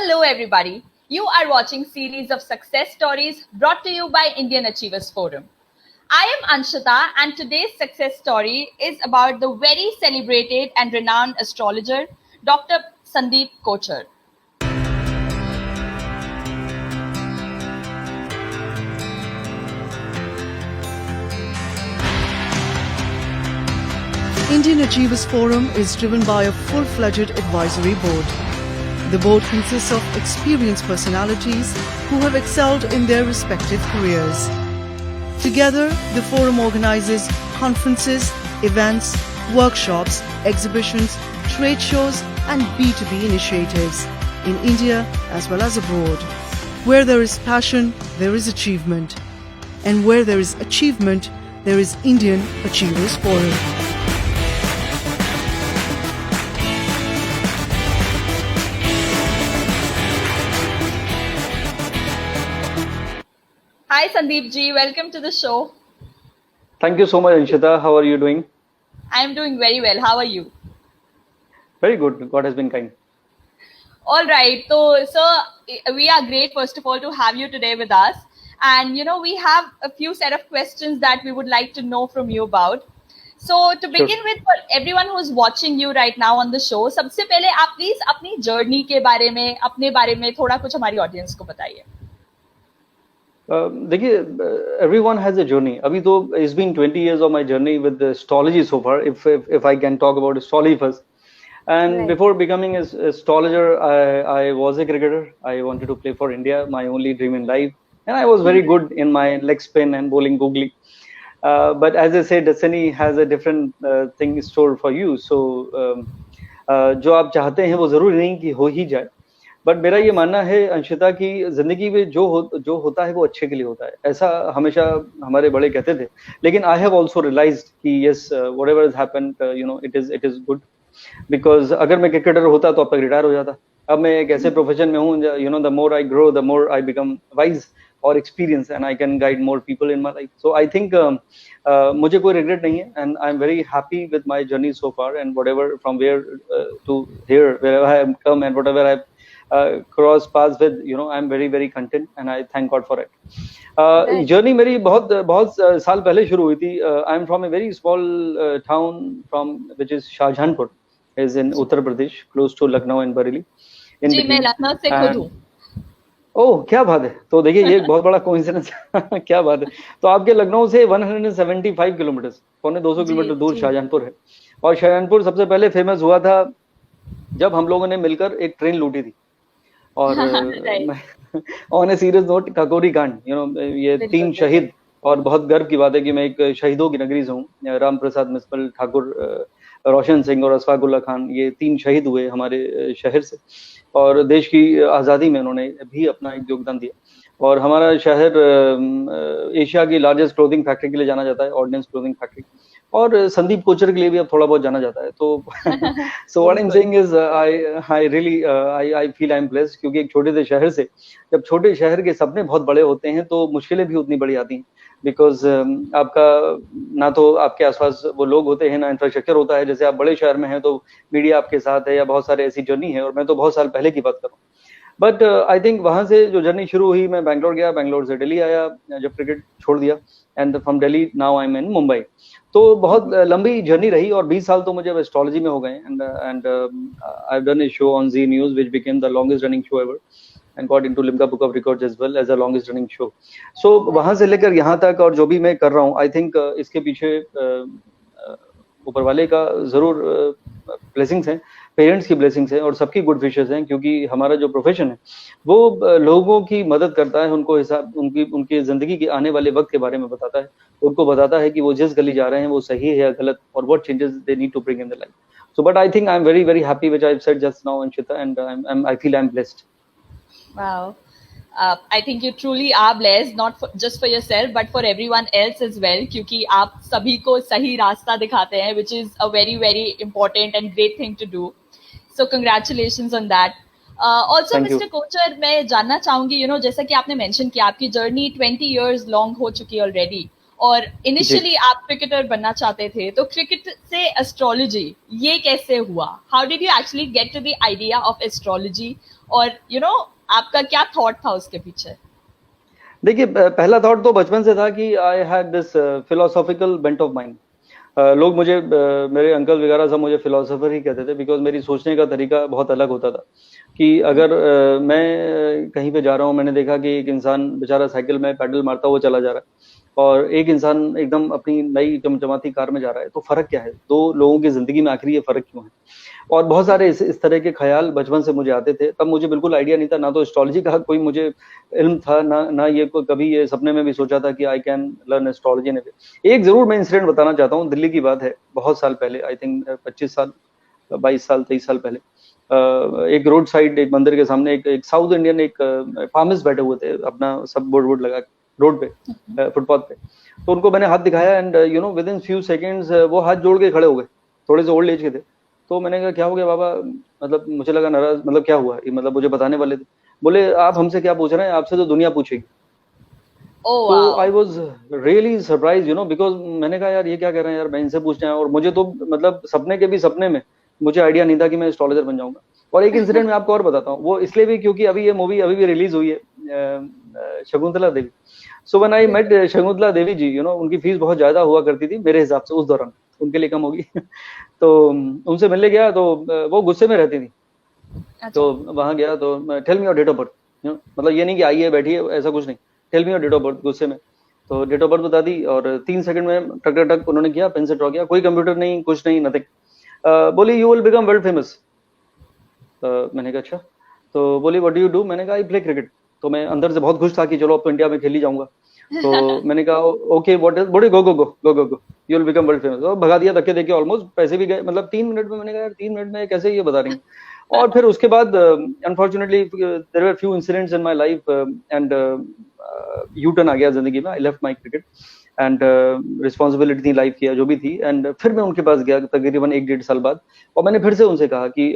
Hello everybody. You are watching series of success stories brought to you by Indian Achievers Forum. I am Anshita and today's success story is about the very celebrated and renowned astrologer Dr. Sandeep Kochar. Indian Achievers Forum is driven by a full-fledged advisory board. The board consists of experienced personalities who have excelled in their respective careers. Together, the forum organizes conferences, events, workshops, exhibitions, trade shows and B2B initiatives in India as well as abroad. Where there is passion, there is achievement. And where there is achievement, there is Indian Achievers Forum. Hi Sandeep ji, welcome to the show. Thank you so much, Anshita. How are you doing? I am doing very well. How are you? Very good. God has been kind. All right. So, sir, we are great, first of all, to have you today with us. And, we have a few set of questions that we would like to know from you about. So, to begin with, for everyone who is watching you right now on the show, सबसे पहले आप please अपनी journey के बारे में, अपने बारे में थोड़ा कुछ हमारी ऑडियंस को बताइए. देखिए, everyone has a journey. अभी तो it's been 20 years of my journey with the astrology so far. If I can talk about astrology first. And Right. before becoming an astrologer, I was a cricketer. I wanted to play for India, my only dream in life. And I was very good in my leg spin and bowling googly. But as I say, destiny has a different thing in store for you. So जो आप चाहते हैं वो जरूरी नहीं कि हो ही जाए. बट मेरा ये मानना है अंशिता की जिंदगी में जो होता है वो अच्छे के लिए होता है, ऐसा हमेशा हमारे बड़े कहते थे. लेकिन आई हैव आल्सो रियलाइज्ड कि yes, whatever has happened, it is good. Because अगर मैं क्रिकेटर होता तो अब तक रिटायर हो जाता. अब मैं एक ऐसे प्रोफेशन में हूँ, the more I grow the more I become wise और experience and I can guide more people in my life. So I think मुझे कोई रिग्रेट नहीं है and I am very happy with my journey so far and whatever from where to here where I have come and whatever I cross paths with, I'm very very content and I thank God for it. Journey मेरी बहुत साल पहले शुरू हुई थी. I am from a very small town which is Shahjahanpur, is in Uttar Pradesh, close to Lucknow and Bareilly. जी, मैं लखनऊ से खुद हूँ. ओह, क्या बात है. तो देखिए, ये एक बहुत बड़ा कोइंसिडेंस. क्या बात है. तो आपके लखनऊ से 175 किलोमीटर, पौने 200 किलोमीटर दूर शाहजहानपुर है. और शाहजहानपुर सबसे पहले फेमस हुआ था जब हम लोगों ने मिलकर एक ट्रेन लूटी थी. और on a serious note, Kakori कांड, ये 3 शहीद, और बहुत गर्व की बात है कि मैं एक शहीदों की नगरी से हूँ. राम प्रसाद मिसपल, ठाकुर रोशन सिंह और अशफाकुल्ला खान, ये 3 शहीद हुए हमारे शहर से, और देश की आज़ादी में उन्होंने भी अपना एक योगदान दिया. और हमारा शहर एशिया की लार्जेस्ट क्लोथिंग फैक्ट्री के लिए जाना जाता है, ऑर्डिनेंस क्लोथिंग फैक्ट्री, और संदीप कोचर के लिए भी अब थोड़ा बहुत जाना जाता है. तो so what I am saying is I really I feel I am blessed, क्योंकि एक छोटे से शहर से, जब छोटे शहर के सपने बहुत बड़े होते हैं तो मुश्किलें भी उतनी बड़ी आती हैं. बिकॉज आपका ना तो आपके आसपास वो लोग होते हैं, ना इंफ्रास्ट्रक्चर होता है. जैसे आप बड़े शहर में हैं तो मीडिया आपके साथ है, या बहुत सारे ऐसी जर्नी है, और मैं तो बहुत साल पहले की बात कर रहा हूँ. बट आई थिंक वहां से जो जर्नी शुरू हुई, मैं बैंगलोर गया, बैंगलोर से दिल्ली आया जब क्रिकेट छोड़ दिया, and from Delhi now I am in Mumbai. तो बहुत लंबी जर्नी रही, और 20 साल तो मुझे अब एस्ट्रोलॉजी में हो गए. And I have done a show on Zee News which became the longest running show ever and got into Limca Book of Records as well as the longest running show. So वहां से लेकर यहाँ तक, और जो भी मैं कर रहा हूँ, आई थिंक इसके पीछे ऊपर वाले का जरूर ब्लेसिंग्स हैं, पेरेंट्स की ब्लेसिंग्स हैं, और सबकी गुड विशेस हैं. क्योंकि हमारा जो प्रोफेशन है वो लोगों की मदद करता है, उनको उनकी जिंदगी के आने वाले वक्त के बारे में बताता है, उनको बताता है कि वो जिस गली जा रहे हैं वो सही है या गलत, और what changes they need to bring in the life. So but I think I am very very happy which I have said just now, Anshita, and I feel I am blessed. Wow. I think you truly are blessed, not just for yourself, but for everyone else as well, क्योंकि आप सभी को सही रास्ता दिखाते हैं, which is a very, very important and great thing to do. So congratulations on that. Also, Thank Mr. Kochar, मैं जानना चाहूंगी, जैसा कि आपने mention किया, आपकी जर्नी 20 years long हो चुकी है already. और इनिशियली आप क्रिकेटर बनना चाहते थे, तो क्रिकेट से एस्ट्रोलॉजी ये कैसे हुआ? How did you actually get to the idea of astrology, और आपका क्या थॉट था उसके पीछे? देखिए, पहला थॉट तो बचपन से था कि I had this philosophical bent of mind. लोग मुझे मेरे अंकल वगैरह सब मुझे फिलोसोफर ही कहते थे, बिकॉज मेरी सोचने का तरीका बहुत अलग होता था। कि अगर मैं कहीं पे जा रहा हूँ, मैंने देखा कि एक इंसान बेचारा साइकिल में पैडल मारता हुआ चला जा रहा है और एक इंसान एकदम अपनी नई चमचमाती कार में जा रहा है, तो फर्क क्या है? दो लोगों की जिंदगी में आखिर ये फर्क क्यों है? और बहुत सारे इस तरह के ख्याल बचपन से मुझे आते थे। तब मुझे बिल्कुल आइडिया नहीं था, ना तो एस्ट्रोलॉजी का कोई मुझे इल्म था, ना ये कभी ये सपने में भी सोचा था कि आई कैन लर्न एस्ट्रोलॉजी। ने एक जरूर मैं इंसिडेंट बताना चाहता हूँ। दिल्ली की बात है, बहुत साल पहले, आई थिंक 25 साल 22 साल 23 साल पहले, एक रोड साइड एक मंदिर के सामने एक साउथ इंडियन एक फार्मर्स बैठे हुए थे, अपना सब बोर्ड लगा रोड पे, फुटपाथ पे। तो उनको मैंने हाथ दिखाया and with in few seconds वो हाथ जोड़ के खड़े हो गए। थोड़े से ओल्ड एज के थे। तो मैंने कहा क्या हो गया बाबा? मतलब मुझे लगा नाराज, मतलब क्या हुआ ये, मतलब मुझे बताने वाले थे। बोले आप हमसे क्या पूछ रहे हैं, आपसे तो दुनिया पूछेगी। तो I was really surprise, because मैंने कहा यार ये क्या कह रहे हैं यार, मैं इनसे पूछना है। और मुझे तो मतलब सपने के भी सपने में मुझे आइडिया नहीं था कि मैं एस्ट्रोलॉजर बन जाऊंगा। और एक इंसिडेंट मैं आपको और बताता हूँ, वो इसलिए भी क्योंकि अभी ये मूवी अभी भी रिलीज हुई है, Shakuntala Devi. So when I met Shakuntala Devi ji, उनकी फीस बहुत ज्यादा हुआ करती थी मेरे हिसाब से उस दौरान, उनके लिए कम होगी। तो उनसे मिलने गया तो वो गुस्से में रहती थी। तो वहां गया तो tell me your date of birth, मतलब ये नहीं कि आइए बैठिए, ऐसा कुछ नहीं, tell me your date of birth, गुस्से में। तो डेट ऑफ बर्थ बता दी और 3 सेकंड में टक टक टक उन्होंने किया, पेन से ड्रॉ किया, कोई कंप्यूटर नहीं, कुछ नहीं, नथिंग। बोली you will become world famous. मैंने कहा अच्छा। तो बोली व्हाट डू यू डू? मैंने कहा आई प्ले क्रिकेट। तो मैं अंदर से बहुत खुश था कि चलो अब तो इंडिया में खेल ही जाऊंगा। तो मैंने कहा ओके व्हाट इज, बोले go go go go go go, you will become world famous. और भगा दिया धक्के देके, ऑलमोस्ट पैसे भी गए, मतलब 3 मिनट में। मैंने कहा यार 3 मिनट में कैसे ये बता रही हैं? और फिर उसके बाद unfortunately there were few incidents in my life and U turn आ गया जिंदगी में। I left my cricket and responsibility थी लाइफ की जो भी थी। एंड फिर मैं उनके पास गया तकरीबन 1-1.5 साल बाद, और मैंने फिर से उनसे कहा कि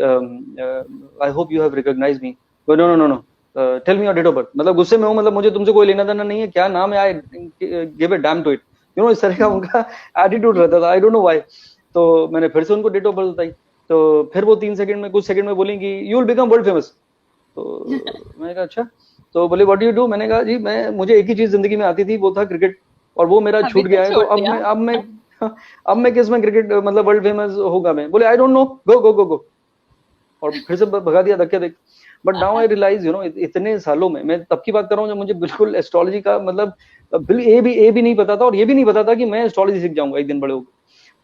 I hope you have recognised me. No no no no, tell me your date of birth. मतलब गुस्से में हूँ, मतलब मुझे तुमसे कोई लेना देना नहीं है, क्या नाम है, I give a damn to it, इस तरह का उनका एटीट्यूड रहता था। I don't know why. तो मैंने फिर से उनको डेट ऑफ बर्थ बताई। तो फिर वो 3 सेकंड में, कुछ सेकंड में बोली कि you will become world famous. तो मैंने कहा अच्छा। तो बोले व्हाट डू यू डू? मैंने कहा जी मुझे एक ही चीज जिंदगी में आती थी, वो था क्रिकेट, और वो मेरा छूट गया है। तो अब मैं किस में क्रिकेट मतलब वर्ल्ड फेमस होगा मैं? बोले आई don't no, go go go गो। और फिर से भगा दिया धक्के देख। बट नाउ आई रियलाइज इतने सालों में, मैं तब की बात कर रहा हूँ जब मुझे बिल्कुल एस्ट्रोलॉजी का मतलब ए भी नहीं पता था, और ये भी नहीं पता था कि मैं एस्ट्रोलॉजी सीख जाऊंगा एक दिन बड़े होकर।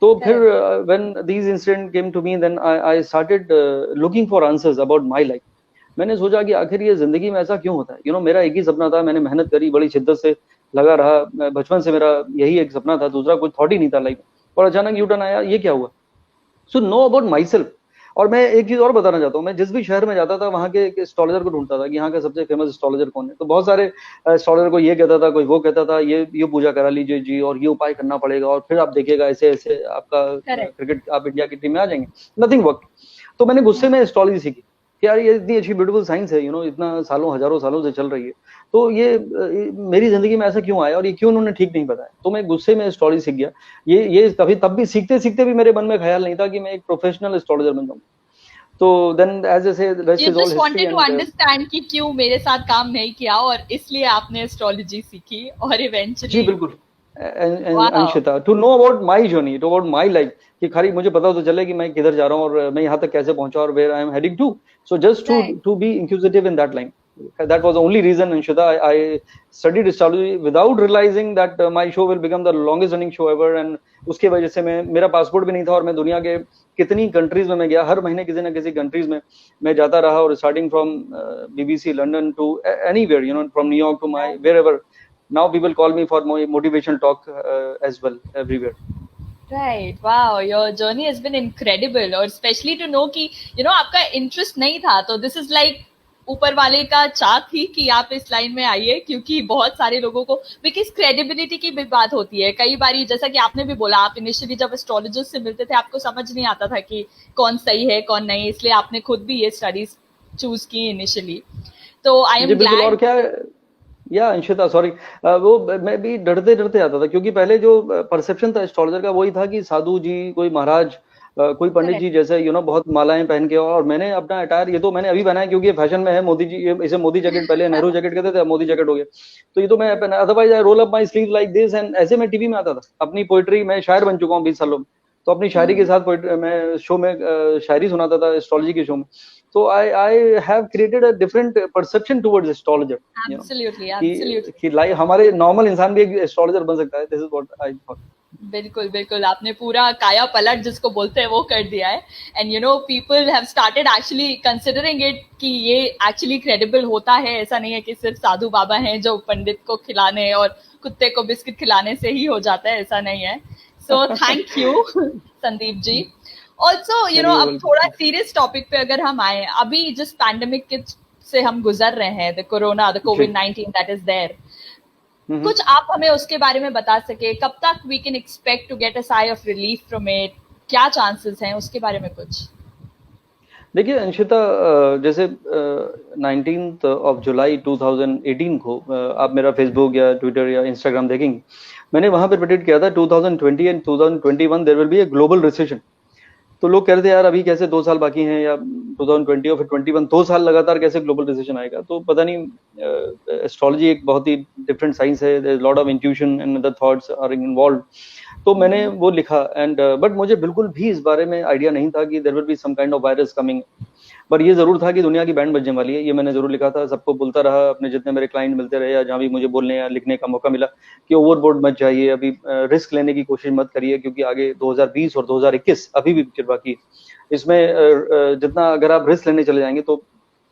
तो फिर when these incident came to me, then I started looking for answers about my life. मैंने सोचा कि आखिर ये जिंदगी में ऐसा क्यों होता है? मेरा एक ही सपना था, मैंने मेहनत करी, बड़ी शिद्दत से लगा रहा, बचपन से मेरा यही एक सपना था, दूसरा कुछ थॉट ही नहीं था लाइफ में। और अचानक यू टर्न आया, ये क्या हुआ? So know about my self. और मैं एक चीज और बताना चाहता हूँ, मैं जिस भी शहर में जाता था वहाँ के एस्ट्रोलॉजर को ढूंढता था कि यहाँ का सबसे फेमस एस्ट्रोलॉजर कौन है। तो बहुत सारे एस्ट्रोलॉजर को ये कहता था, कोई वो कहता था ये पूजा करा लीजिए जी, और ये उपाय करना पड़ेगा, और फिर आप देखिएगा ऐसे ऐसे आपका क्रिकेट, आप इंडिया की टीम में आ जाएंगे। Nothing work. तो मैंने गुस्से में एस्ट्रोलॉजी सीखी कि यार ये इतनी अच्छी ब्यूटीफुल साइंस है, इतना सालों हजारों सालों से चल रही है, तो ये मेरी जिंदगी में ऐसा क्यों आया और ये क्यों उन्होंने ठीक नहीं बताया। तो मैं गुस्से में एस्ट्रोलॉजी सीख गया। ये तब भी सीखते सीखते भी मेरे मन में ख्याल नहीं था कि मैं एक प्रोफेशनल एस्ट्रोलॉजर बन जाऊं। तो देन एज आई से rest is all history. You just wanted to understand कि क्यों मेरे साथ काम नहीं किया, और इसलिए आपने एस्ट्रोलॉजी सीखी और इवेंचुअली। जी बिल्कुल Anshita, to know about my journey, to about my life, कि खाली मुझे पता तो चले कि मैं किधर जा रहा हूँ और मैं यहाँ तक कैसे पहुंचा और where I am heading to. So just to be inquisitive in that line. That was the only reason, Anshita. I studied astrology without realizing that my show will become the longest running show ever. And उसके वजह से मेरा passport भी नहीं था और मैं दुनिया के कितनी कंट्रीज में मैं गया, हर महीने किसी ना किसी कंट्रीज में मैं जाता रहा, और starting from BBC London to anywhere, from New York to my wherever. Now people call me for my motivational talk as well everywhere. Right, wow, your journey has been incredible, और especially to know कि आपका interest नहीं था, तो this is like ऊपर वाले का चाह थी कि आप इस लाइन में आइए, क्योंकि बहुत सारे लोगों को बिकॉज क्रेडिबिलिटी की भी बात होती है कई बार, जैसा कि आपने भी बोला, आप इनिशियली जब एस्ट्रोलॉजर से मिलते थे आपको समझ नहीं आता था कि कौन सही है कौन नहीं, इसलिए आपने खुद भी ये स्टडीज चूज की इनिशियली. तो आई एम ग्लैड. और क्या या अंशिता सॉरी, वो मैं भी डरते डरते आता था, क्योंकि पहले जो परसेप्शन था एस्ट्रोलॉजर का वही था कि साधु जी, कोई महाराज, कोई पंडित जी करेक्ट। जैसे बहुत मालाएं पहन के, और मैंने अपना अटायर, ये तो मैंने अभी बनाया क्योंकि ये फैशन में है, मोदी जी, इसे मोदी जैकेट, पहले नेहरू जैकेट कहते थे, अब मोदी जैकेट हो गया, तो ये तो मैं पहना, otherwise I roll up my sleeve like this, and ऐसे मैं टीवी में आता था। अपनी पोइट्री, मैं शायर बन चुका हूँ 20 सालों में, तो अपनी शायरी के साथ मैं शो में शायरी सुनाता था एस्ट्रोलॉजी के शो में। तो I have created a different perception towards astrologer, absolutely, कि एब्सोल्युटली। लाइक हमारे नॉर्मल इंसान भी एक एस्ट्रोलॉजर बन सकता है। This is what I thought. बिल्कुल बिल्कुल, आपने पूरा काया पलट जिसको बोलते हैं वो कर दिया है। And people have started actually considering it कि ये एक्चुअली क्रेडिबल होता है। ऐसा नहीं है कि सिर्फ साधु बाबा हैं जो पंडित को खिलाने और कुत्ते को बिस्किट खिलाने से ही हो जाता है, ऐसा नहीं है। So thank you Sandeep ji. Also अब थोड़ा सीरियस टॉपिक पे अगर हम आए, अभी जिस पैंडेमिक के से हम गुजर रहे हैं, the corona, the COVID-19 that is there, कुछ आप हमें उसके बारे में बता सके, कब तक we can expect to get a sigh of relief from it, क्या चांसेस हैं उसके बारे में कुछ? देखिए अंशिता, जैसे 19 जुलाई 2018 को, आप मेरा फेसबुक या ट्विटर या इंस्टाग्राम देखेंगे, मैंने वहां पर प्रेडिक्ट किया था 2020 and 2021 there will be a global recession. तो लोग कह रहे थे यार अभी कैसे 2 साल बाकी हैं, या 2020 और फिर 21, 2 साल लगातार कैसे ग्लोबल रिसेशन आएगा। तो पता नहीं, एस्ट्रोलॉजी एक बहुत ही डिफरेंट साइंस है, there is lot of intuition and other thoughts are involve. तो मैंने वो लिखा, एंड बट मुझे बिल्कुल भी इस बारे में आइडिया नहीं था कि there will be some kind of virus coming, पर ये जरूर था कि दुनिया की बैंड बजने वाली है, ये मैंने जरूर लिखा था। सबको बोलता रहा, अपने जितने मेरे क्लाइंट मिलते रहे या जहां भी मुझे बोलने या लिखने का मौका मिला, कि ओवरबोर्ड मत जाइए, अभी रिस्क लेने की कोशिश मत करिए, क्योंकि आगे 2020 और 2021 अभी भी पिक्चर बाकी है। इसमें जितना अगर आप रिस्क लेने चले जाएंगे तो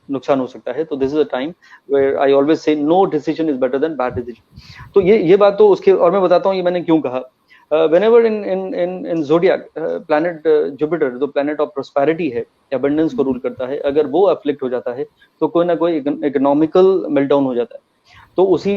नुकसान हो सकता है। तो this is a time where I always say no decision is better than bad decision. तो ये बात तो उसके, और मैं बताता हूँ ये मैंने क्यों कहा। whenever in zodiac, planet Jupiter जो planet ऑफ prosperity है, abundance को रूल करता है, अगर वो अफ्लिक्ट हो जाता है तो कोई ना कोई इकोनॉमिकल मेल्टडाउन हो जाता है। तो उसी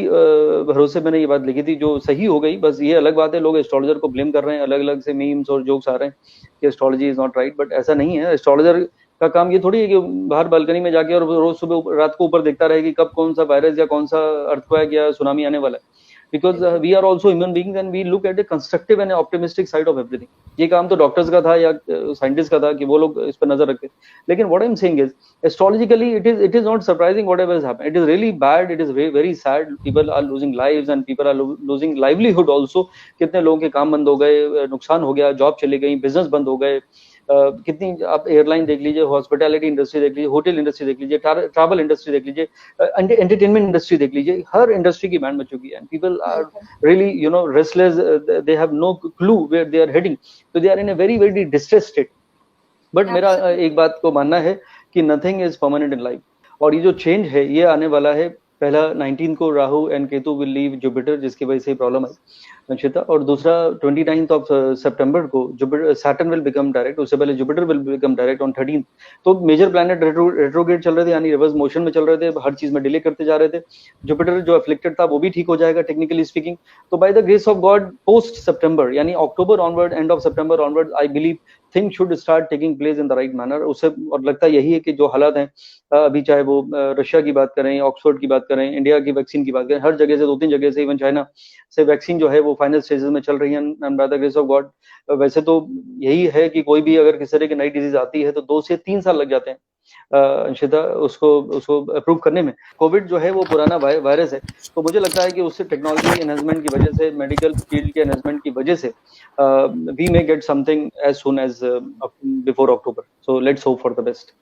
भरोसे मैंने ये बात लिखी थी, जो सही हो गई। बस ये अलग बात है, लोग एस्ट्रोलॉजर को ब्लेम कर रहे हैं, अलग अलग से मीम्स और जोक्स आ रहे हैं कि astrology is not right, but ऐसा नहीं है। एस्ट्रोलॉजर का काम ये थोड़ी है कि बाहर बालकनी में जाके और रोज सुबह रात को ऊपर देखता रहे कि कब कौन सा वायरस या कौन सा अर्थक्वेक या सुनामी आने वाला है। Because we are also human beings and we look at a constructive and optimistic side of everything. ये काम तो डॉक्टर्स का था या साइंटिस्ट का था कि वो लोग इस पर नजर रखते। लेकिन what I am saying is, astrologically it is not surprising whatever has happened. It is really bad, it is very very sad. People are losing lives and people are losing livelihood also. कितने लोगों के काम बंद हो गए, नुकसान हो गया, जॉब चली गई, बिजनेस बंद हो गए। कितनी आप एयरलाइन देख लीजिए, हॉस्पिटैलिटी इंडस्ट्री देख लीजिए, होटल इंडस्ट्री देख लीजिए, ट्रैवल इंडस्ट्री देख लीजिए, एंटरटेनमेंट इंडस्ट्री देख लीजिए, हर इंडस्ट्री की बैंड बच चुकी है। People are really restless, they have no clue where they are heading, so they are in a very very distressed state. But मेरा एक बात को मानना है कि nothing is permanent in life, और ये जो चेंज है ये आने वाला है। पहला 19 को Rahu and Ketu will leave Jupiter, जिसकी वजह से प्रॉब्लम आई अंशिता। और दूसरा 29 सितंबर को Jupiter, Saturn will become direct, उससे पहले Jupiter will become direct on 13। तो मेजर प्लैनेट रेट्रोग्रेड चल रहे थे, यानी रिवर्स मोशन में चल रहे थे, हर चीज में डिले करते जा रहे थे। जुपिटर जो अफ्लिक्टेड था वो भी ठीक हो जाएगा टेक्निकली स्पीकिंग। तो by the grace of God post September, यानी October onward, end of September onward, I believe things should start taking place in the right manner. उससे और लगता यही है कि जो हालात हैं अभी, चाहे वो रशिया की बात करें, ऑक्सफोर्ड की बात करें, इंडिया की वैक्सीन की बात करें, हर जगह से, 2-3 जगह से, इवन चाइना से वैक्सीन जो है वो फाइनल स्टेजेस में चल रही है, and bye the grace of God. वैसे तो यही है कि कोई भी अगर किसी तरह की नई डिजीज आती है तो 2 से 3 साल लग जाते हैं अंशिता उसको अप्रूव करने में। कोविड जो है वो पुराना वायरस है, तो मुझे लगता है कि उससे टेक्नोलॉजी एनहांसमेंट की वजह से, मेडिकल फील्ड के एनहांसमेंट की वजह से we may get something as soon as before October. So let's hope for the best.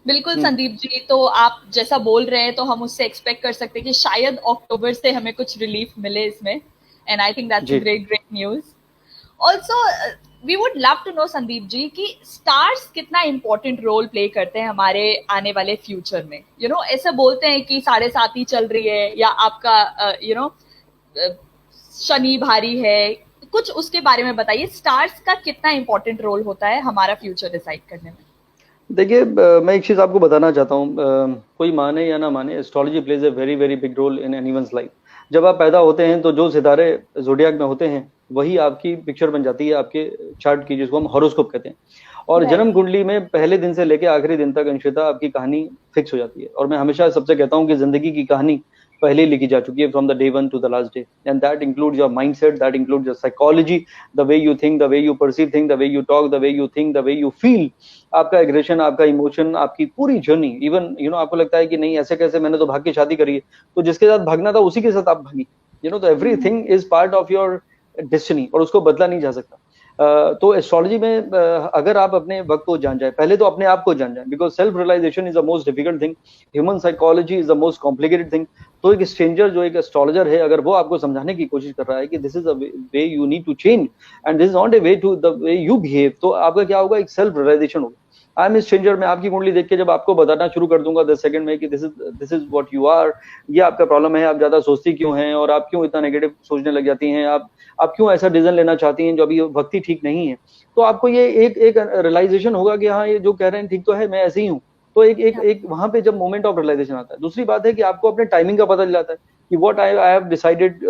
बिल्कुल संदीप जी, तो आप जैसा बोल रहे हैं तो हम उससे एक्सपेक्ट कर सकते हैं कि शायद अक्टूबर से हमें कुछ रिलीफ मिले इसमें, and I think that's great news. Also we would love to know Sandeep ji कि स्टार्स कितना इंपॉर्टेंट रोल प्ले करते हैं हमारे आने वाले फ्यूचर में। ऐसे बोलते हैं कि 7.5 चल रही है, या आपका शनि भारी है, कुछ उसके बारे में बताइए। स्टार्स का कितना इंपॉर्टेंट रोल होता है हमारा फ्यूचर डिसाइड करने में? देखिए, मैं एक चीज आपको बताना चाहता हूँ, कोई माने या ना माने, astrology plays a very very big role in anyone's life. जब आप पैदा होते हैं तो जो सितारे जोडियाक में होते हैं वही आपकी पिक्चर बन जाती है, आपके चार्ट की, जिसको हम हॉरोस्कोप कहते हैं। और जन्म कुंडली में पहले दिन से लेके आखिरी दिन तक अंशिता आपकी कहानी फिक्स हो जाती है। और मैं हमेशा सबसे कहता हूँ कि जिंदगी की कहानी पहले ही लिखी जा चुकी है from the day one two the last day, and that includes your mindset, that includes your psychology, the way you think, the way you perceive thing, the way you talk, the way you think, the way you feel, आपका aggression, आपका emotion, आपकी पूरी journey. Even आपको लगता है कि नहीं ऐसे कैसे, मैंने तो भाग के शादी करी है, तो जिसके साथ भागना था उसी के साथ आप भागी। तो everything is part of your destiny, और उसको बदला नहीं जा सकता। तो एस्ट्रोलॉजी में अगर आप अपने वक्त को जान जाए, पहले तो अपने आप को जान जाए, because self realisation is the most difficult thing, human psychology is the most complicated thing. तो एक स्ट्रेंजर जो एक एस्ट्रोलॉजर है, अगर वो आपको समझाने की कोशिश कर रहा है कि this is a way you need to change and this is not a way to the way you behave, तो आपका क्या होगा, एक सेल्फ रियलाइजेशन होगा। आई एम स्ट्रेंजर, मैं आपकी कुंडली देख के जब आपको बताना शुरू कर दूंगा 10 सेकंड में कि this is what you are, ये आपका प्रॉब्लम है, आप ज्यादा सोचती क्यों हैं, और आप क्यों इतना नेगेटिव सोचने लग जाती हैं, आप क्यों ऐसा डिसीजन लेना चाहती हैं जो अभी वक्त ही ठीक नहीं है, तो आपको ये एक रियलाइजेशन होगा कि हाँ ये जो कह रहे हैं ठीक तो है, मैं ऐसे ही हूँ। तो एक वहां पे जब मोमेंट ऑफ रियलाइजेशन आता है। दूसरी बात है कि आपको अपने टाइमिंग का पता चल जाता है कि what I have decided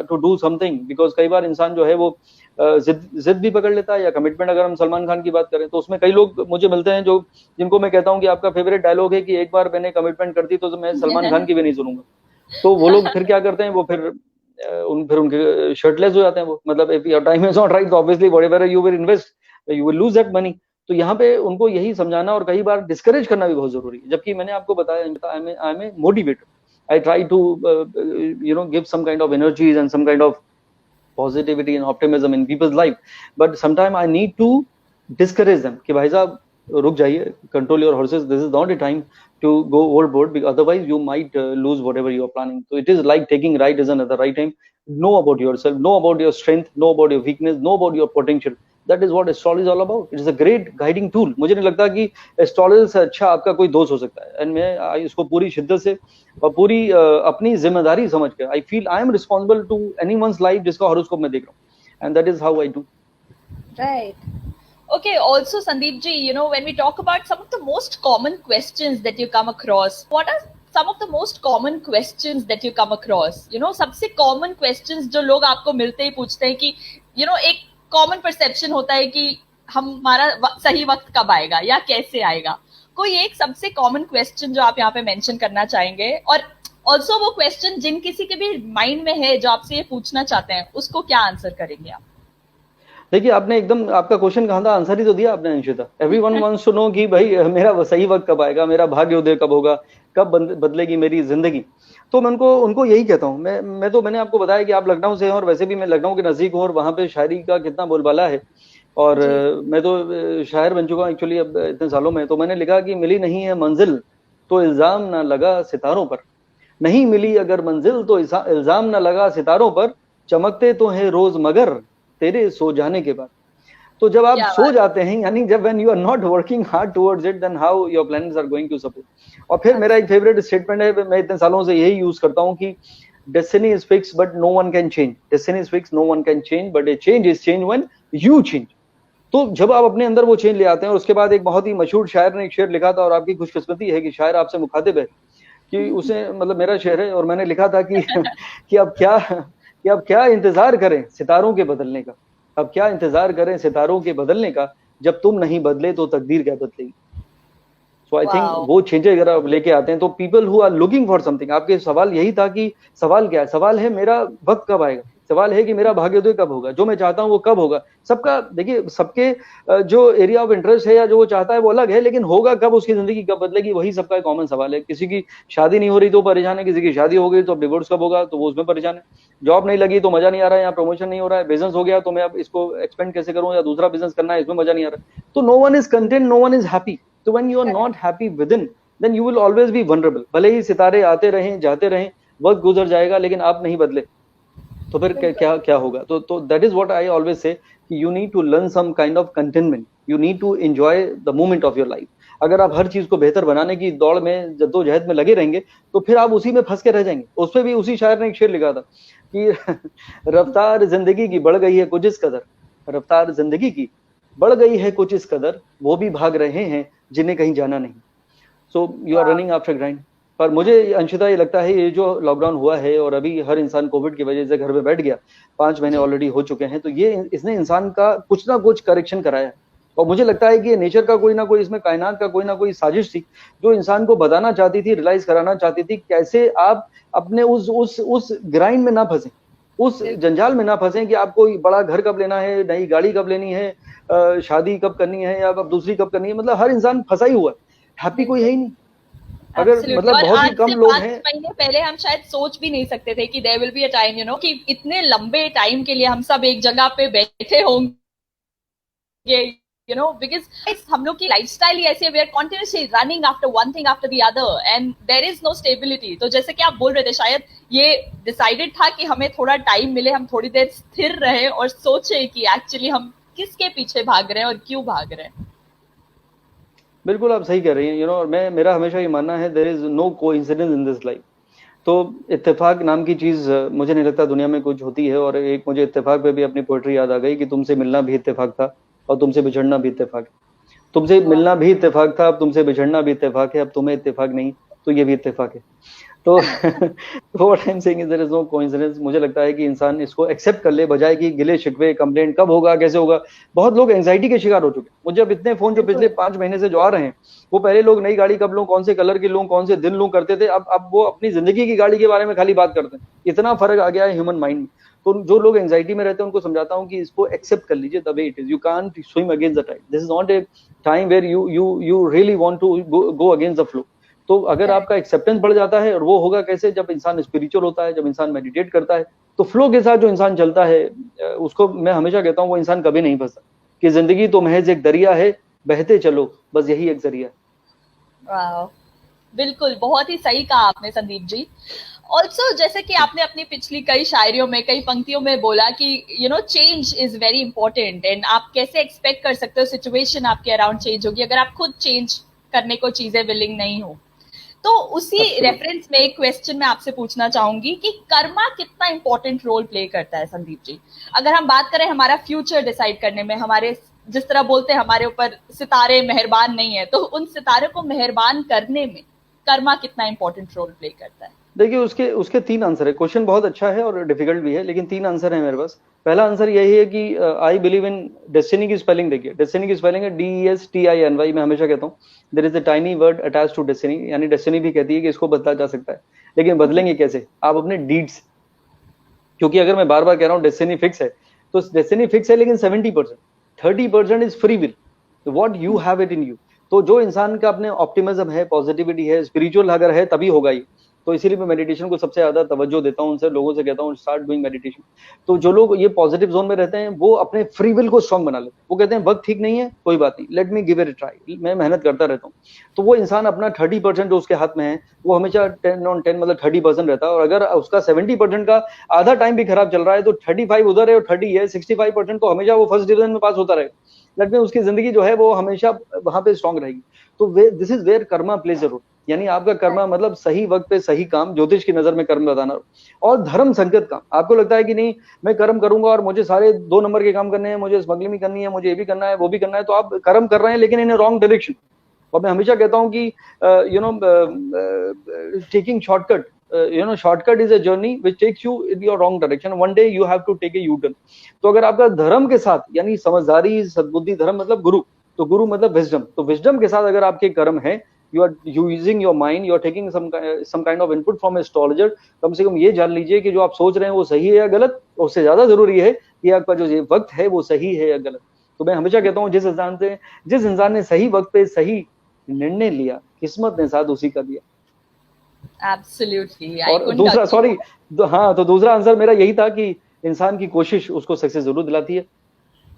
to do something, because कई बार इंसान जो है वो जिद भी पकड़ लेता है, या कमिटमेंट, अगर हम सलमान खान की बात करें तो उसमें कई लोग मुझे मिलते हैं जो जिनको मैं कहता हूँ कि आपका फेवरेट डायलॉग है कि एक बार मैंने कमिटमेंट कर दी तो मैं सलमान खान की भी नहीं सुनूंगा। तो वो लोग फिर क्या करते हैं, वो फिर उनके शर्टलेस हो जाते हैं वो, मतलब if your time is not right obviously whatever you will invest you will lose that money. तो यहाँ पे उनको यही समझाना और कई बार डिस्करेज करना भी बहुत जरूरी है। जबकि मैंने आपको बताया I am a motivator, I try to give some kind of energies and some kind of positivity and optimism in people's life, but sometimes I need to discourage them कि भाई साहब रुक जाइए, control your horses, this is not a time to go overboard, because otherwise you might lose whatever you are planning. So it is like taking right decision at the right time. Know about yourself, know about your strength, know about your weakness, know about your potential. That is what astrology is all about. It is a great guiding tool. मुझे नहीं लगता कि astrology से अच्छा आपका कोई दोस्त हो सकता है, एंड मैं इसको पूरी शिद्दत से और पूरी अपनी जिम्मेदारी समझ के I feel I am responsible to anyone's life जिसका हॉरोस्कोप मैं देख रहा हूँ, and that is how I do. Right. Okay, also Sandeep ji, when we talk about some of the most common questions that you come across, what are some of the most common questions that you come across? सबसे common questions जो लोग आपको मिलते ही पूछते हैं कि एक common perception होता है कि हमारा सही वक्त कब आएगा या कैसे आएगा, कोई एक सबसे कॉमन क्वेश्चन जो आप यहाँ पे मेंशन करना चाहेंगे, और ऑल्सो वो क्वेश्चन जिन किसी के भी माइंड में है जो आपसे ये पूछना चाहते हैं, उसको क्या आंसर करेंगे आप? देखिए, आपने एकदम आपका क्वेश्चन कहा था, आंसर ही तो दिया आपने Anshita. Everyone wants to know कि भाई मेरा सही वक्त कब आएगा, मेरा भाग्योदय कब होगा, कब बदलेगी मेरी जिंदगी। तो मैं उनको यही कहता हूँ। मैंने आपको बताया कि आप लखनऊ से हैं, और वैसे भी मैं लखनऊ के नजदीक हूँ, और वहाँ पे शायरी का कितना बोलबाला है, और मैं तो शायर बन चुका हूँ एक्चुअली अब इतने सालों में। तो मैंने लिखा कि मिली नहीं है मंजिल तो इल्जाम ना लगा सितारों पर, नहीं मिली अगर मंजिल तो इल्जाम ना लगा सितारों पर, चमकते तो है रोज मगर तेरे सो जाने के बाद। तो जब आप सो जाते हैं, यानी जब when you are not working hard towards it, then how your planets are going to support. और फिर मेरा एक फेवरेट स्टेटमेंट है, मैं इतने सालों से यही यूज करता हूँ कि destiny is fix but no one can change, destiny is fix no one can change, but a change is change when you change. तो जब आप अपने अंदर वो चेंज ले आते हैं, और उसके बाद एक बहुत ही मशहूर शायर ने एक शेर लिखा था, और आपकी खुशकिस्मती है कि शायर आपसे मुखातिब है, कि उसे मतलब मेरा शेर है, और मैंने लिखा था कि अब क्या इंतजार करें सितारों के बदलने का, अब क्या इंतजार करें सितारों के बदलने का, जब तुम नहीं बदले तो तकदीर क्या बदलेगी। सो आई थिंक वो चेंजेस अगर आप लेके आते हैं, तो people who are looking for something, आपके सवाल यही था कि सवाल क्या है, सवाल है मेरा वक्त कब आएगा, सवाल है कि मेरा भाग्योदय कब होगा, जो मैं चाहता हूँ वो कब होगा। सबका देखिए, सबके जो एरिया ऑफ इंटरेस्ट है या जो वो चाहता है वो अलग है, लेकिन होगा कब, उसकी जिंदगी कब बदलेगी, वही सबका कॉमन सवाल है। किसी की शादी नहीं हो रही तो परेशान है, किसी की शादी हो गई तो डिवोर्स कब होगा तो वो उसमें परेशान है, जॉब नहीं लगी तो मजा नहीं आ रहा है, या प्रमोशन नहीं हो रहा है, बिजनेस हो गया तो मैं अब इसको एक्सपेंड कैसे करूं, या दूसरा बिजनेस करना है इसमें मजा नहीं आ रहा। तो no one is content, no one is happy. तो when you are not happy within, then you will always be vulnerable. भले ही सितारे आते रहें जाते रहें, वक्त गुजर जाएगा, लेकिन आप नहीं बदले तो फिर क्या होगा। तो that is what I always say, you need to learn some kind of containment, you need to enjoy the moment of your life. अगर आप हर चीज को बेहतर बनाने की दौड़ में, जद्दोजहद में लगे रहेंगे, तो फिर आप उसी में फंस के रह जाएंगे। उस पर भी उसी शायर ने एक शेर लिखा था कि रफ्तार जिंदगी की बढ़ गई है कुछ इस कदर, रफ्तार जिंदगी की बढ़ गई है कुछ इस कदर, वो भी भाग रहे हैं जिन्हें कहीं जाना नहीं। So you are running after grind. पर मुझे अंशिता ये लगता है, ये जो लॉकडाउन हुआ है और अभी हर इंसान कोविड की वजह से घर पे बैठ गया, 5 महीने ऑलरेडी हो चुके हैं, तो ये इसने इंसान का कुछ ना कुछ करेक्शन कराया है। और मुझे लगता है कि नेचर का कोई ना कोई, इसमें कायनात का कोई ना कोई साजिश थी जो इंसान को बताना चाहती थी, रियलाइज कराना चाहती थी कैसे आप अपने उस ग्राइंड में ना फंसे, उस जंजाल में ना फंसे कि आपको बड़ा घर कब लेना है, नई गाड़ी कब लेनी है, शादी कब करनी है, या अब दूसरी कब करनी है। मतलब हर इंसान फंसा ही हुआ है, हैप्पी कोई है ही नहीं। अगर Absolutely. मतलब और बहुत ही आज कम से लोग 5 हैं। महीने पहले हम शायद सोच भी नहीं सकते थे कि there will be a time, कि इतने लंबे टाइम के लिए हम सब एक जगह पे बैठे होंगे, बिकॉज हम लोग की लाइफस्टाइल ही ऐसी है, we are continuously running after one thing after the other and there is no stability. तो जैसे कि आप बोल रहे थे, शायद ये डिसाइडेड था कि हमें थोड़ा टाइम मिले, हम थोड़ी देर स्थिर रहे और सोचे कि एक्चुअली हम किसके पीछे भाग रहे हैं और क्यों भाग रहे हैं। बिल्कुल आप सही कह रही हैं, और मेरा हमेशा ये मानना है, there is no coincidence in this life. तो इत्तेफाक नाम की चीज मुझे नहीं लगता दुनिया में कुछ होती है। और एक मुझे इत्तेफाक पे भी अपनी पोएट्री याद आ गई कि तुमसे मिलना भी इत्तेफाक था और तुमसे बिछड़ना भी इत्तेफाक है। तुमसे मिलना भी इत्तेफाक था, अब तुमसे बिछड़ना भी इत्तेफाक है, अब तुम्हें इत्तेफाक नहीं तो ये भी इत्तेफाक है। तो what I am saying is there is no coincidence. मुझे लगता है कि इंसान इसको एक्सेप्ट कर ले, बजाय कि गिले शिकवे, कंप्लेंट कब होगा, कैसे होगा। बहुत लोग एंजाइटी के शिकार हो चुके हैं। मुझे अब इतने फोन जो पिछले 5 महीने से जो आ रहे हैं, वो पहले लोग नई गाड़ी कब लूं, कौन से कलर की लूं, कौन से दिन लूं करते थे, अब वो अपनी जिंदगी की गाड़ी के बारे में खाली बात करते हैं। इतना फर्क आ गया है ह्यूमन माइंड में। तो जो लोग एंजाइटी में रहते हैं उनको समझाता हूँ कि इसको एक्सेप्ट कर लीजिए, the way it is. You can't swim against the tide, this is not a time where you really want to go against the flow. तो अगर आपका एक्सेप्टेंस बढ़ जाता है, और वो होगा कैसे, जब इंसान स्पिरिचुअल होता है, जब इंसान मेडिटेट करता है, तो फ्लो के साथ जो इंसान चलता है, उसको मैं हमेशा कहता हूँ वो इंसान कभी नहीं फंसता। कि जिंदगी तो महज एक दरिया है, बहते चलो, बस यही एक जरिया है। वाह, बिल्कुल, बहुत ही सही कहा आपने संदीप जी। ऑल्सो जैसे कि आपने अपनी पिछली कई शायरियों में, कई पंक्तियों में बोला कि change is very important, and आप कैसे एक्सपेक्ट कर सकते हो सिचुएशन आपके अराउंड चेंज होगी अगर आप खुद चेंज करने को चीजें विलिंग नहीं हो। तो उसी रेफरेंस में एक क्वेश्चन मैं आपसे पूछना चाहूंगी कि कर्मा कितना इंपॉर्टेंट रोल प्ले करता है संदीप जी। अगर हम बात करें हमारा फ्यूचर डिसाइड करने में, हमारे जिस तरह बोलते हैं हमारे ऊपर सितारे मेहरबान नहीं है, तो उन सितारे को मेहरबान करने में कर्मा कितना इंपॉर्टेंट रोल प्ले करता है? देखिए, उसके 3 आंसर है। क्वेश्चन बहुत अच्छा है और डिफिकल्ट भी है, लेकिन 3 आंसर है मेरे पास। पहला आंसर यही है कि आई बिलीव इन डेस्टिनी की स्पेलिंग। देखिए, डेस्टिनी की स्पेलिंग है DESTINY। मैं हमेशा कहता हूँ there is a tiny word attached to destiny, यानी डेस्टिनी भी कहती है कि इसको बदला जा सकता है, लेकिन बदलेंगे कैसे? आप अपने डीड्स। क्योंकि अगर मैं बार बार कह रहा हूँ डेस्टिनी फिक्स है, तो डेस्टिनी फिक्स है, लेकिन 70%, 30% is free will, what you have it in you. तो जो इंसान का अपने ऑप्टिमिज्म है, पॉजिटिविटी है, स्पिरिचुअल अगर है, तभी होगा ये। तो इसीलिए मैं मेडिटेशन को सबसे ज्यादा तवज्जो देता हूँ, उनसे लोगों से कहता हूँ स्टार्ट डूइंग मेडिटेशन। तो जो लोग ये पॉजिटिव जोन में रहते हैं, वो अपने फ्री विल को स्ट्रांग बना लेते हैं। वो कहते हैं वक्त ठीक नहीं है, कोई बात नहीं, let me give it a try, मैं मेहनत करता रहता हूँ। तो वो इंसान अपना 30% जो उसके हाथ में है, वो हमेशा 10 on 10 मतलब 30% रहता है। और अगर उसका 70% का आधा टाइम भी खराब चल रहा है, तो 35 उधर है और 30 है, 65% तो हमेशा वो फर्स्ट डिवीजन में पास होता रहेगा। लेट में उसकी जिंदगी जो है वो हमेशा वहां पे स्ट्रांग रहेगी। तो this is where karma plays a role, यानी आपका कर्मा मतलब सही वक्त पे सही काम, ज्योतिष की नजर में कर्म बताना। और धर्म संगत काम। आपको लगता है कि नहीं मैं कर्म करूंगा और मुझे सारे 2 नंबर के काम करने हैं, मुझे स्मगलिंग भी करनी है, मुझे ये भी करना है, वो भी करना है, तो आप कर्म कर रहे हैं लेकिन इन रॉन्ग डायरेक्शन। और मैं हमेशा कहता हूं कि taking shortcut, shortcut is a journey which takes you in your wrong direction, one day you have to take a U turn. तो अगर आपका धर्म के साथ, यानी समझदारी, सद्बुद्धि, धर्म मतलब गुरु, तो गुरु मतलब विजडम, तो विजडम के साथ अगर आपके कर्म है, you are using your mind, you are taking some kind of input from astrologer, कम से कम ये जान लीजिए कि जो आप सोच रहे हैं वो सही है या गलत। उससे ज्यादा जरूरी है कि आपका जो ये वक्त है वो सही है या गलत। तो मैं हमेशा कहता हूँ जिस इंसान ने सही वक्त पे सही निर्णय लिया, किस्मत ने साथ उसी का दिया। एब्सोल्युटली। और दूसरा, सॉरी, हाँ, तो दूसरा आंसर मेरा यही था कि इंसान की कोशिश उसको सक्सेस जरूर दिलाती है।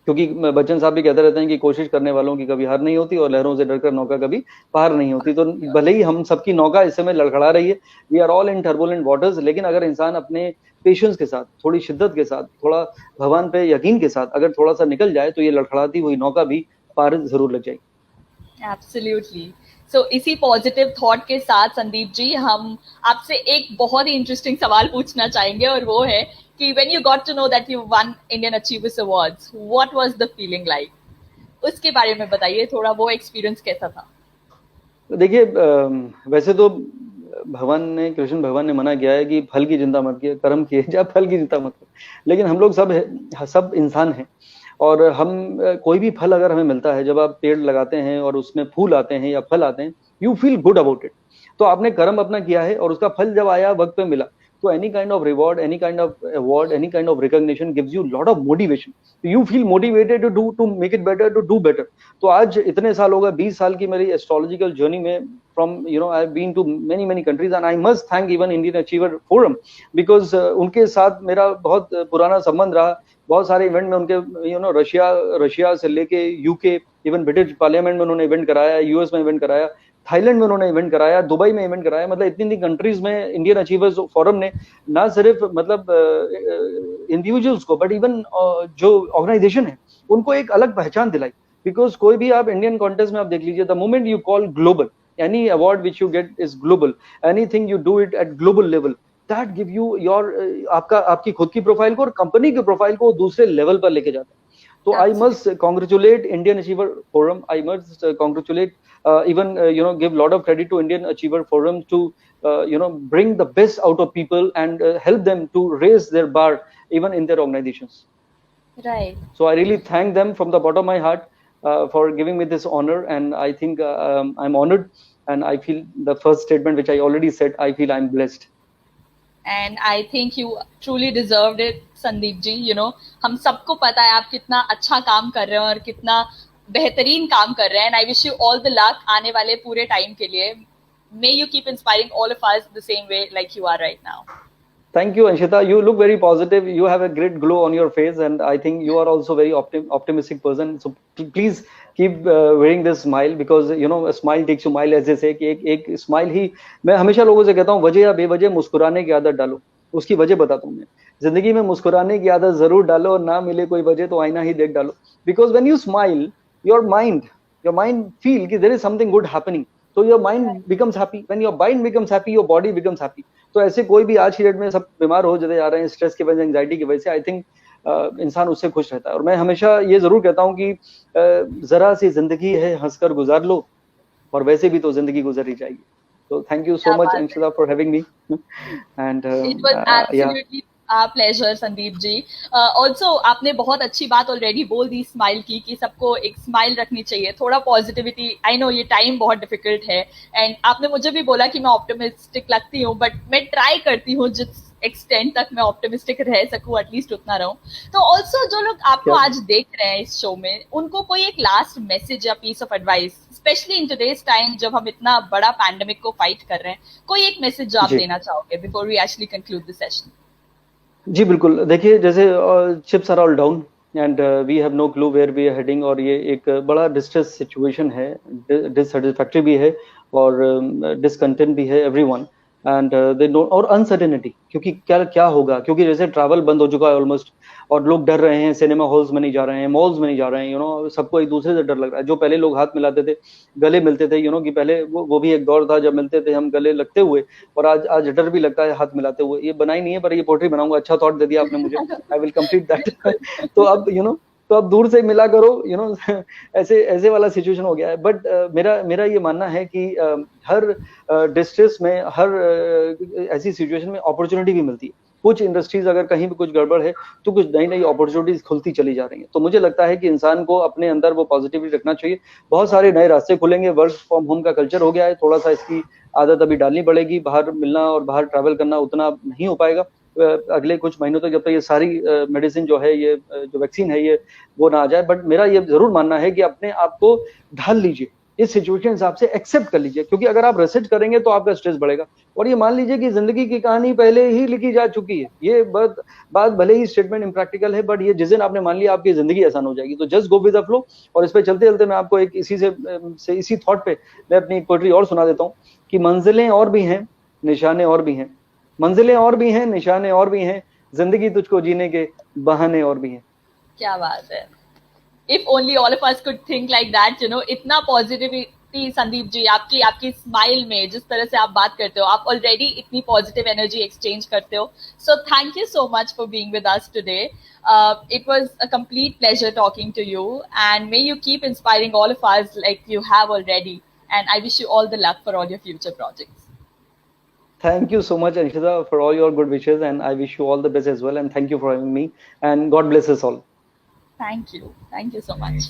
क्योंकि बच्चन साहब भी कहते रहते हैं कि कोशिश करने वालों की कभी हार नहीं होती, और लहरों से डरकर नौका कभी पार नहीं होती। तो भले ही हम सबकी नौका इस समय लड़खड़ा रही है, we are all in turbulent waters, लेकिन अगर इंसान अपने पेशेंस के साथ, थोड़ी शिद्दत के साथ, थोड़ा भगवान पे यकीन के साथ अगर थोड़ा सा निकल जाए, तो ये लड़खड़ाती हुई नौका भी पार जरूर लग जाएगी। एब्सोल्युटली। सो इसी पॉजिटिव थॉट के साथ संदीप जी, हम आपसे एक बहुत ही इंटरेस्टिंग सवाल पूछना चाहेंगे, और वो है कि when you got to know that you won Indian Achievers Awards, what was the feeling like? उसके बारे में बताइए थोड़ा, वो एक्सपीरियंस कैसा था? देखिए, वैसे तो भगवान ने, कृष्ण भगवान ने मना किया है कि फल की चिंता मत किया, कर्म किए जा, फल की चिंता मत कर। लेकिन हम लोग सब इंसान हैं, और हम कोई भी फल अगर हमें मिलता है, जब आप पेड़ लगाते हैं और उसमें फूल आते हैं या फल आते हैं, you feel good about it. तो आपने कर्म अपना किया है और उसका फल जब आया, वक्त पे मिला, तो any kind of reward, any kind of award, any kind of recognition gives you lot of motivation, you feel motivated to make it better, to do better. तो आज इतने साल हो गए, 20 साल की मेरी एस्ट्रोलॉजिकल जर्नी में, from I have been to many countries, and I must thank even Indian Achiever Forum, because उनके साथ मेरा बहुत पुराना संबंध रहा। बहुत सारे इवेंट में उनके रशिया से लेके यूके, इवन ब्रिटिश पार्लियामेंट में उन्होंने इवेंट कराया, यूएस में इवेंट कराया, थाईलैंड में उन्होंने इवेंट कराया, दुबई में इवेंट कराया। मतलब इतनी कंट्रीज में इंडियन अचीवर्स फोरम ने ना सिर्फ मतलब इंडिविजुअल्स को, बट इवन जो ऑर्गेनाइजेशन है उनको एक अलग पहचान दिलाई। बिकॉज कोई भी आप इंडियन कॉन्टेस्ट में आप देख लीजिए, the moment you call global, any award which you get is global, anything you do it at global level, that give you your आपकी खुद की प्रोफाइल को और कंपनी की प्रोफाइल को दूसरे लेवल पर लेके जाता है। तो I must congratulate Indian Achiever Forum, I must congratulate even give lot of credit to Indian Achiever Forum to bring the best out of people and help them to raise their bar even in their organizations. Right. So I really thank them from the bottom of my heart for giving me this honor, and I think I'm honored, and I feel the first statement which I already said, I feel I'm blessed. And I think you truly deserved it, Sandeep ji. हम सबको पता है आप कितना अच्छा काम कर रहे हैं और कितना बेहतरीन काम कर रहे हैं, and I wish you all the luck आने वाले पूरे टाइम के लिए। May you keep inspiring all of us the same way like you are right now. Thank you, Anshita. You look very positive. You have a great glow on your face, and I think you are also very optimistic person. So please keep wearing this smile, because a smile takes you mile, ऐसे से कि एक smile ही, मैं हमेशा लोगों से कहता हूँ, वजह या बेवजह मुस्कुराने की आदत डालो। उसकी वजह बताता हूँ मैं, जिंदगी में मुस्कुराने की आदत जरूर डालो, और ना मिले कोई वजह तो आईना ही देख डालो। Because when you smile, your mind feel कि there is something good happening, so your mind becomes happy. When your mind becomes happy, your body becomes happy. तो ऐसे कोई भी आज की डेट में सब बीमार हो जाते जा रहे हैं स्ट्रेस की वजह, एंजाइटी की वजह से, आई थिंक इंसान उससे खुश रहता है। और मैं हमेशा ये जरूर कहता हूँ कि जरा सी जिंदगी है, हंसकर गुजार लो, और वैसे भी तो जिंदगी गुजर ही जाएगी। तो thank you so much Anshita for having me, and it was absolutely pleasure Sandeep ji. Also आपने बहुत अच्छी बात ऑलरेडी बोल दी स्माइल की, कि सबको एक स्माइल रखनी चाहिए, थोड़ा पॉजिटिविटी। आई नो ये टाइम बहुत डिफिकल्ट है, एंड आपने मुझे भी बोला कि मैं ऑप्टिमिस्टिक लगती हूँ, बट मैं ट्राई करती हूँ जिस एक्सटेंट तक मैं ऑप्टिमिस्टिक रह सकूँ, एटलीस्ट उतना रहूँ। तो ऑल्सो जो लोग आपको आज देख रहे हैं इस शो में, उनको कोई एक लास्ट मैसेज या piece of advice, specially in today's time जब हम इतना बड़ा पैंडेमिक को फाइट कर रहे हैं, कोई एक मैसेज जो आप देना चाहोगे before we actually conclude the session? जी बिल्कुल, देखिए जैसे chips are all down and we have no clue where we are heading, और ये एक बड़ा डिस्ट्रेस सिचुएशन है, डिससैटिस्फैक्टरी भी है और डिसकंटेंट भी है एवरीवन, एंड दे नो, और अनसर्टेनिटी, क्योंकि क्या होगा, क्योंकि जैसे ट्रैवल बंद हो चुका है ऑलमोस्ट, और लोग डर रहे हैं, सिनेमा हॉल्स में नहीं जा रहे हैं, मॉल्स में नहीं जा रहे हैं, सबको एक दूसरे से डर लग रहा है। जो पहले लोग हाथ मिलाते थे, गले मिलते थे, कि पहले वो भी एक दौर था जब मिलते थे हम गले लगते हुए, और आज डर भी लगता है हाथ मिलाते हुए। ये बनाई नहीं है, पर ये पोट्री बनाऊंगा, अच्छा थॉट दे दिया आपने मुझे, आई विल कंप्लीट दैट। तो अब दूर से मिला करो, ऐसे वाला सिचुएशन हो गया है। बट मेरा ये मानना है कि हर डिस्ट्रेस में, हर ऐसी सिचुएशन में अपॉर्चुनिटी भी मिलती है। कुछ इंडस्ट्रीज अगर कहीं भी कुछ गड़बड़ है, तो कुछ नई नई अपॉर्चुनिटीज खुलती चली जा रही हैं। तो मुझे लगता है कि इंसान को अपने अंदर वो पॉजिटिविटी रखना चाहिए। बहुत सारे नए रास्ते खुलेंगे, वर्क फ्रॉम होम का कल्चर हो गया है, थोड़ा सा इसकी आदत अभी डालनी पड़ेगी। बाहर मिलना और बाहर ट्रैवल करना उतना नहीं हो पाएगा अगले कुछ महीनों तक, जब तक ये सारी मेडिसिन जो है, ये जो वैक्सीन है, ये वो ना आ जाए। बट मेरा ये जरूर मानना है कि अपने आप को ढाल लीजिए, इस सिचुएशन के हिसाब से एक्सेप्ट कर लीजिए, क्योंकि अगर आप रेसिस्ट करेंगे तो आपका स्ट्रेस बढ़ेगा। और ये मान लीजिए कि जिंदगी की कहानी पहले ही लिखी जा चुकी है। ये बात भले ही स्टेटमेंट इम्प्रैक्टिकल है, बट ये जिस दिन आपने मान लिया, आपकी जिंदगी आसान हो जाएगी। तो just go with the flow. और इस पे चलते चलते मैं आपको एक इसी थॉट पे मैं अपनी एक पोएट्री और सुना देता हूँ कि मंजिलें और भी हैं, निशाने और भी हैं, मंजिलें और भी हैं, निशाने और भी हैं, जिंदगी तुझको जीने के बहाने और भी हैं। क्या बात है। If only all of us could think like that, इतना पॉजिटिविटी संदीप जी, आपकी स्माइल में, जिस तरह से आप बात करते हो, आप ऑलरेडी इतनी पॉजिटिव एनर्जी एक्सचेंज करते हो। So thank you so much for being with us today. It was a complete pleasure talking to you, and may you keep inspiring all of us like you have already, and I wish you all the luck for all your future projects. Thank you so much, Anshita, for all your good wishes, and I wish you all the best as well, and thank you for having me, and God bless us all. Thank you so much.